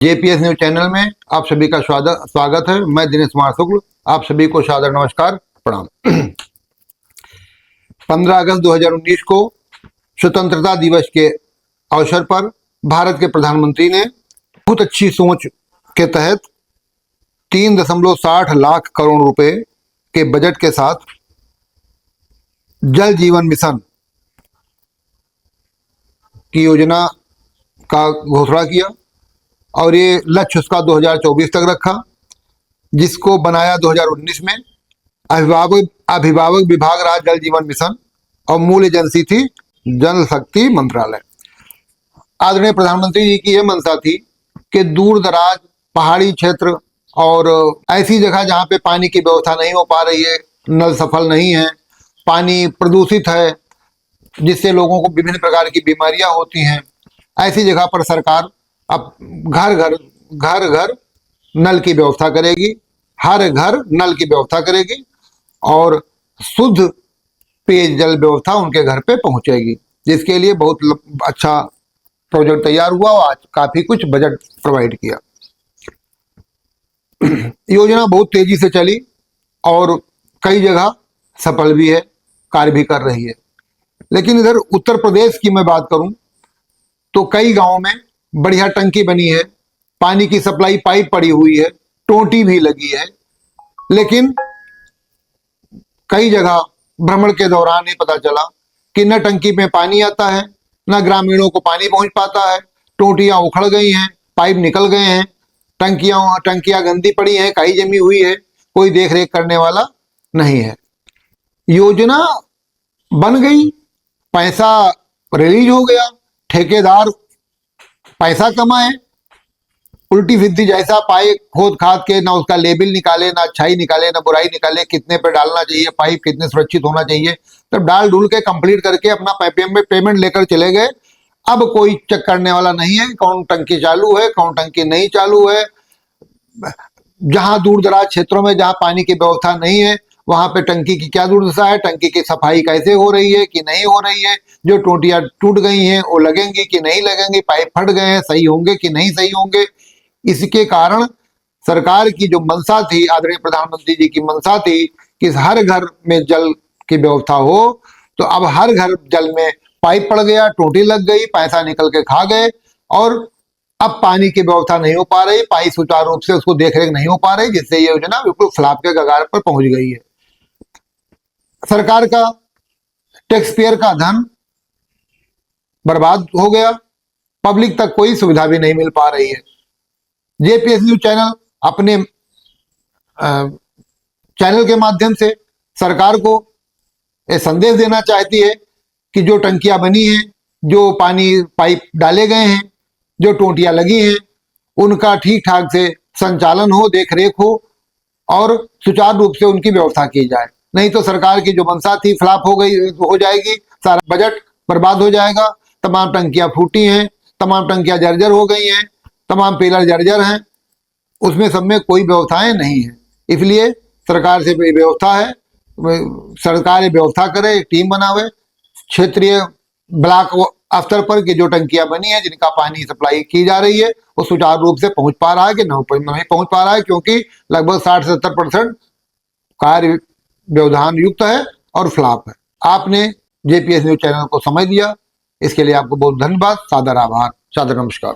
JPS news channel में आप सभी का स्वागत है। मैं दिनेश कुमार शुक्ल आप सभी को सादर नमस्कार प्रणाम। 15 अगस्त 2019 को स्वतंत्रता दिवस के अवसर पर भारत के प्रधानमंत्री ने बहुत अच्छी सोच के तहत 3.60 लाख करोड़ रुपए के बजट के साथ जल जीवन मिशन की योजना का घोषणा किया और ये लक्ष्य उसका 2024 तक रखा, जिसको बनाया 2019 में। अभिभावक विभाग रहा जल जीवन मिशन और मूल एजेंसी थी जल शक्ति मंत्रालय। आदरणीय प्रधानमंत्री जी की यह मंशा थी कि दूर दराज पहाड़ी क्षेत्र और ऐसी जगह जहाँ पे पानी की व्यवस्था नहीं हो पा रही है, नल सफल नहीं है, पानी प्रदूषित है, जिससे लोगों को विभिन्न प्रकार की बीमारियां होती हैं, ऐसी जगह पर सरकार अब घर घर नल की व्यवस्था करेगी, हर घर नल की व्यवस्था करेगी और शुद्ध पेयजल व्यवस्था उनके घर पे पहुंचेगी, जिसके लिए बहुत अच्छा प्रोजेक्ट तैयार हुआ और आज काफी कुछ बजट प्रोवाइड किया। योजना बहुत तेजी से चली और कई जगह सफल भी है, कार्य भी कर रही है। लेकिन इधर उत्तर प्रदेश की मैं बात करूं तो कई गांवों में बढ़िया टंकी बनी है, पानी की सप्लाई पाइप पड़ी हुई है, टोटी भी लगी है, लेकिन कई जगह भ्रमण के दौरान ये पता चला कि न टंकी में पानी आता है, न ग्रामीणों को पानी पहुंच पाता है, टोटियां उखड़ गई हैं, पाइप निकल गए हैं, टंकियां गंदी पड़ी हैं, काई जमी हुई है, कोई देख रेख करने वाला नहीं है। योजना बन गई, पैसा रिलीज हो गया, ठेकेदार पैसा कमाए, उल्टी सिद्धि जैसा पाए खोद खाद के, ना उसका लेबल निकाले, ना अच्छाई निकाले, ना बुराई निकाले, कितने पे डालना चाहिए, पाइप कितने सुरक्षित होना चाहिए, तब डाल डूल के कंप्लीट करके अपना पेमेंट लेकर चले गए। अब कोई चेक करने वाला नहीं है कौन टंकी चालू है, कौन टंकी नहीं चालू है। जहां दूर दराज क्षेत्रों में जहां पानी की व्यवस्था नहीं है, वहां पे टंकी की क्या दुर्दशा है, टंकी की सफाई कैसे हो रही है कि नहीं हो रही है, जो टोटियां टूट गई हैं वो लगेंगी कि नहीं लगेंगी, पाइप फट गए हैं सही होंगे कि नहीं सही होंगे। इसके कारण सरकार की जो मंशा थी, आदरणीय प्रधानमंत्री जी की मंशा थी कि हर घर में जल की व्यवस्था हो, तो अब हर घर जल में पाइप पड़ गया, टोटी लग गई, पैसा निकल के खा गए और अब पानी की व्यवस्था नहीं हो पा रही, पाइप सुचारू रूप से उसको देखरेख नहीं हो पा रही, जिससे ये योजना बिल्कुल फ्लॉप के कगार पर पहुंच गई है। सरकार का टैक्स पेयर का धन बर्बाद हो गया, पब्लिक तक कोई सुविधा भी नहीं मिल पा रही है। जेपीएस न्यूज चैनल अपने चैनल के माध्यम से सरकार को यह संदेश देना चाहती है कि जो टंकियां बनी हैं, जो पानी पाइप डाले गए हैं, जो टोटियां लगी हैं, उनका ठीक ठाक से संचालन हो, देख रेख हो और सुचारू रूप से उनकी व्यवस्था की जाए। नहीं तो सरकार की जो मंशा थी फ्लॉप हो जाएगी, सारा बजट बर्बाद हो जाएगा। तमाम टंकियां फूटी हैं, तमाम टंकियां जर्जर हो गई हैं, तमाम पिलर जर्जर हैं, उसमें सब में कोई व्यवस्थाएं नहीं है। इसलिए सरकार से व्यवस्था है, सरकार व्यवस्था करे, एक टीम बनावे क्षेत्रीय ब्लॉक स्तर पर कि जो टंकियां बनी है, जिनका पानी सप्लाई की जा रही है, वो सुचारू रूप से पहुंच पा रहा है कि नहीं पहुंच पा रहा है, क्योंकि लगभग 60 से 70% कार्य व्यवधान युक्त है और फ्लॉप है। आपने जेपीएस न्यूज चैनल को समझ लिया, इसके लिए आपको बहुत धन्यवाद, सादर आभार, सादर नमस्कार।